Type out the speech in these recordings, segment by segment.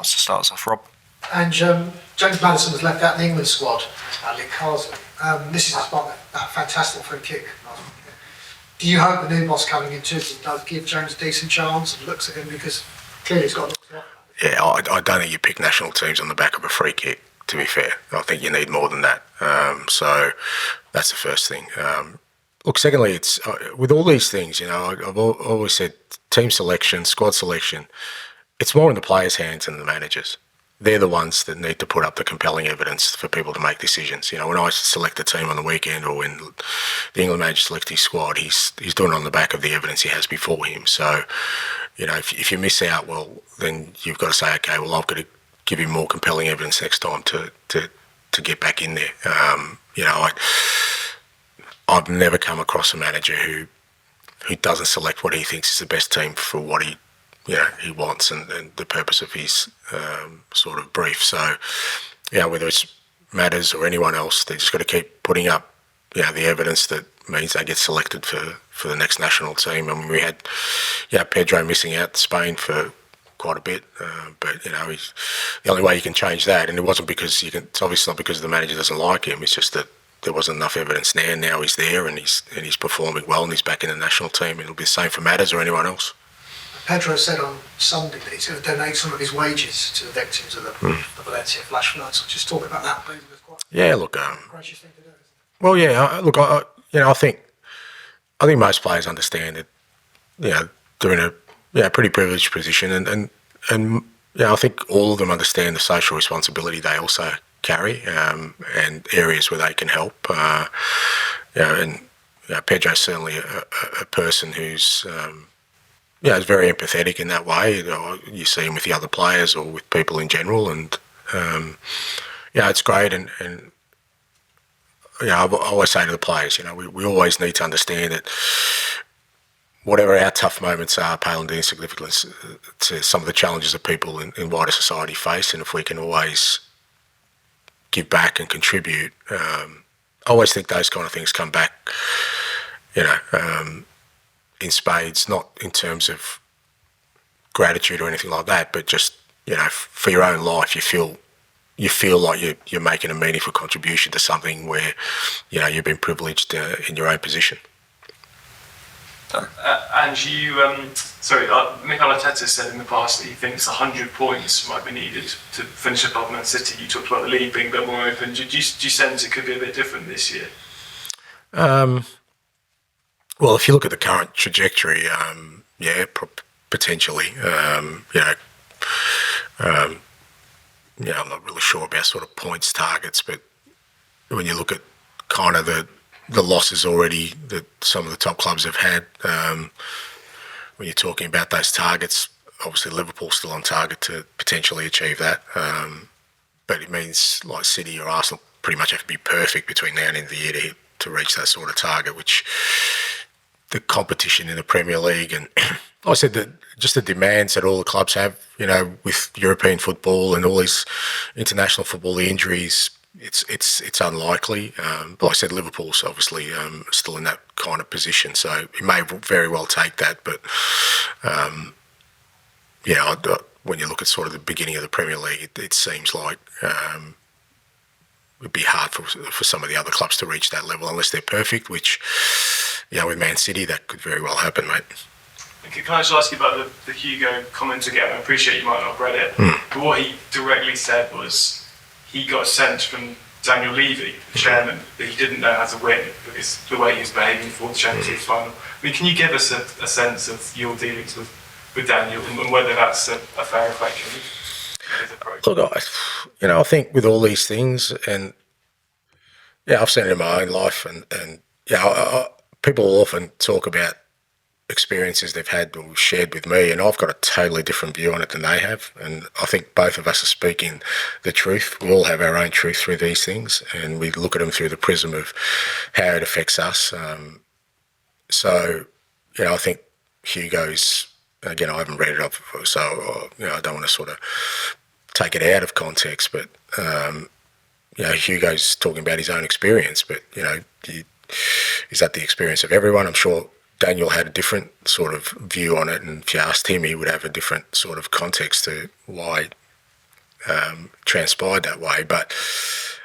wants to start us off, Rob? And James Maddison was left out in the England squad at League Castle. This is despite that fantastic free kick. Do you hope the new boss coming in too does give James a decent chance and looks at him, because clearly he's got to look at Yeah, I don't think you pick national teams on the back of a free kick, to be fair. I think you need more than that. So that's the first thing. Look, secondly, it's with all these things, you know, I've always said team selection, squad selection, it's more in the players' hands than the managers. They're the ones that need to put up the compelling evidence for people to make decisions. You know, when I select a team on the weekend, or when the England manager selects his squad, he's doing it on the back of the evidence he has before him. So, you know, if you miss out, well, then you've got to say, okay, well, I've got to give him more compelling evidence next time to get back in there. You know, I've never come across a manager who doesn't select what he thinks is the best team for what he wants and the purpose of his sort of brief. So, yeah, whether it's Matters or anyone else, they just got to keep putting up, you know, the evidence that means they get selected for the next national team. I mean, we had, Pedro missing out to Spain for quite a bit, but you know, the only way you can change that, and it wasn't because it's obviously not because the manager doesn't like him. It's just that there wasn't enough evidence there. Now he's there and he's performing well and he's back in the national team. It'll be the same for Matters or anyone else. Pedro said on Sunday that he's going to donate some of his wages to the victims of the Valencia flash floods. So just talk about that, please. Yeah, look, gracious thing to do, isn't it? Well, yeah, look, I think most players understand that, you know, they're in a pretty privileged position, and I think all of them understand the social responsibility they also carry, and areas where they can help. Pedro's certainly a person who's is very empathetic in that way. You see him with the other players or with people in general, and it's great. And I always say to the players, you know, we always need to understand that whatever our tough moments are, pale in insignificance to some of the challenges that people in wider society face, and if we can always give back and contribute, I always think those kind of things come back, you know, in spades, not in terms of gratitude or anything like that, but just, you know, for your own life, you feel like you're making a meaningful contribution to something where, you know, you've been privileged in your own position. And Mikel Arteta said in the past that he thinks 100 points might be needed to finish above Man City. You talked about the league being a bit more open. Do you sense it could be a bit different this year? Well, if you look at the current trajectory, potentially. I'm not really sure about sort of points targets, but when you look at kind of the losses already that some of the top clubs have had, when you're talking about those targets, obviously Liverpool's still on target to potentially achieve that. But it means like City or Arsenal pretty much have to be perfect between now and the end of the year to reach that sort of target, which the competition in the Premier League and I said that just the demands that all the clubs have, you know, with European football and all these international football, the injuries, it's unlikely. But I said Liverpool's obviously still in that kind of position, so it may very well take that. But when you look at sort of the beginning of the Premier League, it seems like it'd be hard for some of the other clubs to reach that level unless they're perfect. Which, you know, with Man City, that could very well happen, mate. Can I just ask you about the Hugo comment again? I appreciate you might not have read it, but what he directly said was he got a sense from Daniel Levy, the chairman, that he didn't know how to win because the way he was behaving for the Champions League final. I mean, can you give us a sense of your dealings with Daniel and whether that's a fair reflection of his approach? Look, I think with all these things, and I've seen it in my own life, and people often talk about experiences they've had or shared with me, and I've got a totally different view on it than they have, and I think both of us are speaking the truth. We all have our own truth through these things, and we look at them through the prism of how it affects us. I think Hugo's, again, I haven't read it up, so I don't want to sort of take it out of context, but Hugo's talking about his own experience, but is that the experience of everyone? I'm sure Daniel had a different sort of view on it, and if you asked him, he would have a different sort of context to why transpired that way. But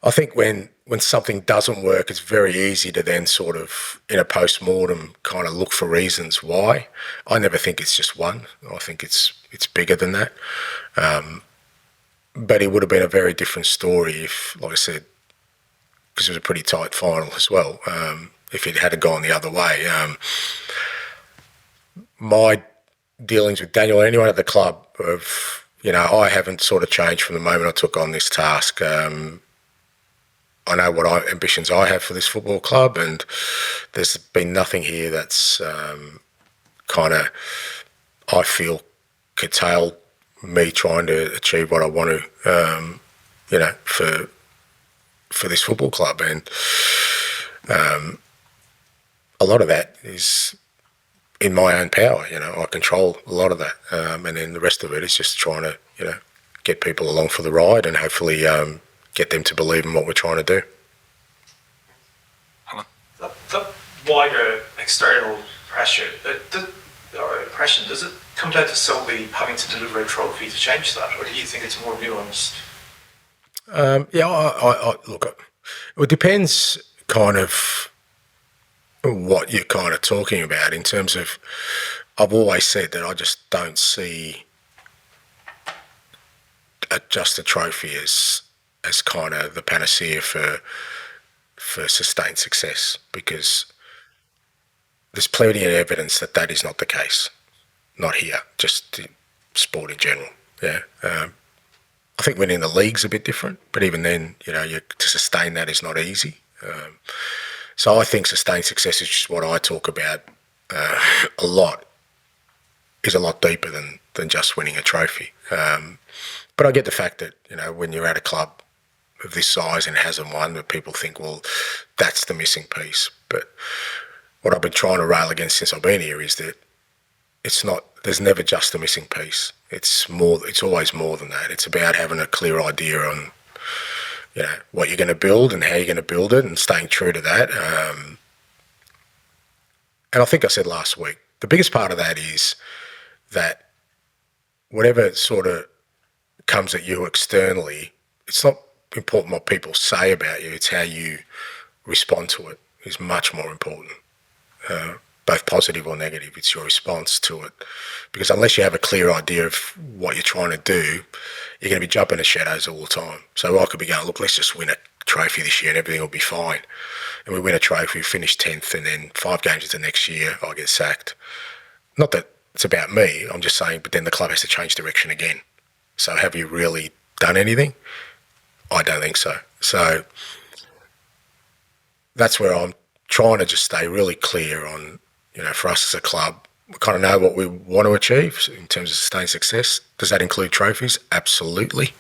I think when something doesn't work, it's very easy to then sort of, in a post-mortem, kind of look for reasons why. I never think it's just one. I think it's bigger than that. But it would have been a very different story if, like I said, because it was a pretty tight final as well, if it had gone the other way. My dealings with Daniel or anyone at the club I haven't sort of changed from the moment I took on this task. I know what ambitions I have for this football club, and there's been nothing here that's kind of, I feel, curtailed me trying to achieve what I want to, for this football club. And a lot of that is in my own power. I control a lot of that, and then the rest of it is just trying to, get people along for the ride and hopefully get them to believe in what we're trying to do. The wider external pressure, or impression, does it come down to solely having to deliver a trophy to change that, or do you think it's more nuanced? Look, it depends kind of what you're kind of talking about in terms of, I've always said that I just don't see just a trophy as kind of the panacea for sustained success, because there's plenty of evidence that is not the case. Not here, just in sport in general. Yeah. I think winning the league's a bit different, but even then, to sustain that is not easy. So I think sustained success is just what I talk about a lot, is a lot deeper than just winning a trophy. But I get the fact that, when you're at a club of this size and hasn't won, that people think, well, that's the missing piece. But what I've been trying to rail against since I've been here is that there's never just a missing piece. It's always more than that. It's about having a clear idea on, what you're going to build and how you're going to build it, and staying true to that. And I think I said last week, the biggest part of that is that whatever sort of comes at you externally, it's not important what people say about you, it's how you respond to it is much more important. Both positive or negative, it's your response to it. Because unless you have a clear idea of what you're trying to do, you're going to be jumping in shadows all the time. So I could be going, look, let's just win a trophy this year and everything will be fine. And we win a trophy, we finish 10th, and then 5 games into next year, I get sacked. Not that it's about me, I'm just saying, but then the club has to change direction again. So have you really done anything? I don't think so. So that's where I'm trying to just stay really clear on, for us as a club, we kind of know what we want to achieve in terms of sustained success. Does that include trophies? Absolutely.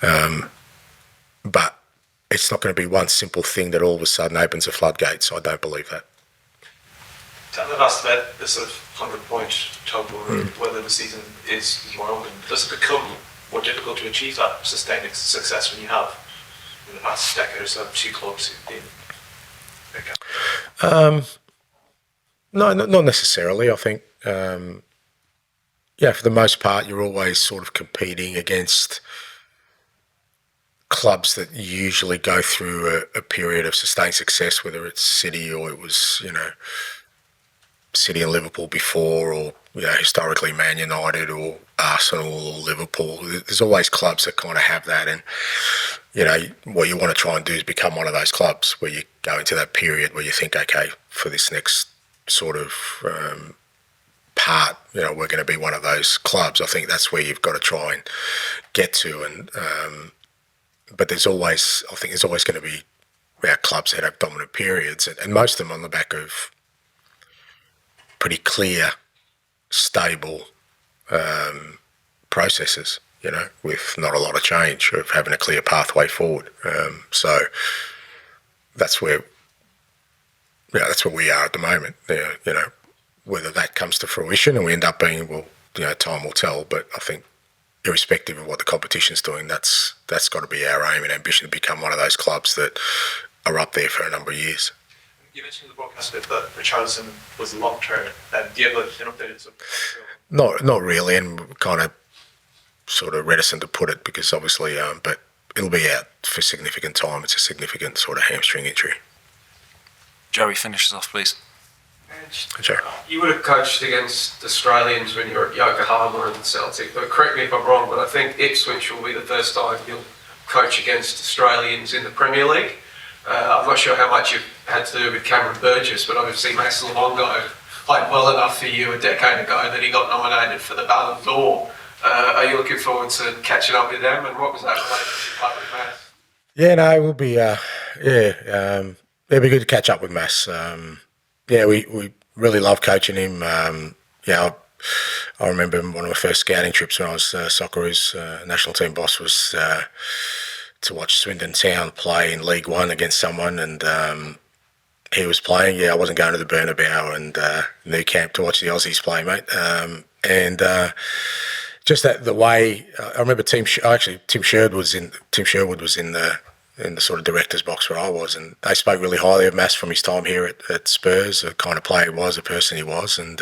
But it's not going to be one simple thing that all of a sudden opens the floodgates. I don't believe that. I've asked about the sort of 100-point total, whether the season is more open. Does it become more difficult to achieve that sustained success when you have, in the past decade or so, 2 clubs who've been bigger? No, not necessarily. I think, for the most part, you're always sort of competing against clubs that usually go through a period of sustained success, whether it's City or it was, City and Liverpool before, or historically Man United or Arsenal or Liverpool. There's always clubs that kind of have that, and what you want to try and do is become one of those clubs where you go into that period where you think, okay, for this next sort of part, we're going to be one of those clubs. I think that's where you've got to try and get to, and but there's always going to be clubs that have dominant periods, and most of them on the back of pretty clear, stable processes, with not a lot of change, of having a clear pathway forward. So that's where we are at the moment. Whether that comes to fruition and we end up being, time will tell. But I think, irrespective of what the competition's doing, that's got to be our aim and ambition, to become one of those clubs that are up there for a number of years. You mentioned in the broadcast bit that Richarlison was long term. Do you have an updated? Not really, and kind of sort of reticent to put it because obviously, but it'll be out for significant time. It's a significant sort of hamstring injury. Joey, finish us off, please. Joe. You would have coached against Australians when you were at Yokohama and Celtic, but correct me if I'm wrong, but I think Ipswich will be the first time you'll coach against Australians in the Premier League. I'm not sure how much you've had to do with Cameron Burgess, but obviously Max Luongo played well enough for you a decade ago that he got nominated for the Ballon d'Or. Are you looking forward to catching up with them, and what was that relationship like with Max? Yeah, no, it will be, it'll be good to catch up with Mass. We really love coaching him. I remember one of my first scouting trips when I was Socceroos national team boss was to watch Swindon Town play in League One against someone, and he was playing. Yeah, I wasn't going to the Bernabeu and Nou Camp to watch the Aussies play, mate. Just that the way I remember Tim Sherwood was in the sort of director's box where I was, and they spoke really highly of Mass from his time here at Spurs, the kind of player he was, the person he was, and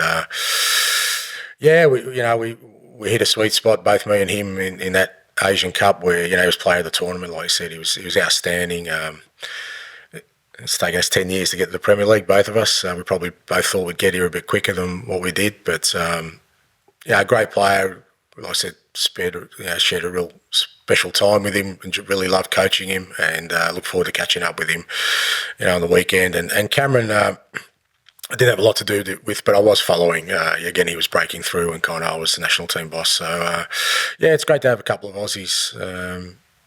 we hit a sweet spot, both me and him, in that Asian Cup where he was player of the tournament. Like you said, he was outstanding. It's taken us 10 years to get to the Premier League, both of us. We probably both thought we'd get here a bit quicker than what we did, but a great player. Like I said, shared a real special time with him and really loved coaching him, and look forward to catching up with him, on the weekend. And Cameron, I didn't have a lot to do with, but I was following. Again, he was breaking through, and kind of I was the national team boss. So it's great to have a couple of Aussies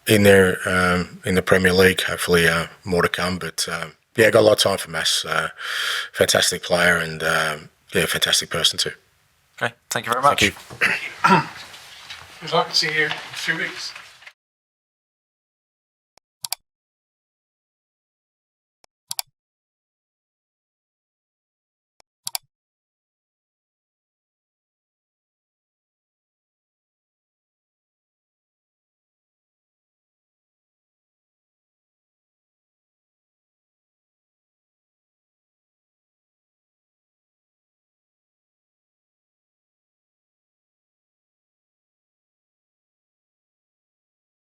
in there in the Premier League. Hopefully, more to come. But got a lot of time for Mass. Fantastic player, and fantastic person too. Okay, thank you very much. Thank you. I'd like to see you in 2 weeks.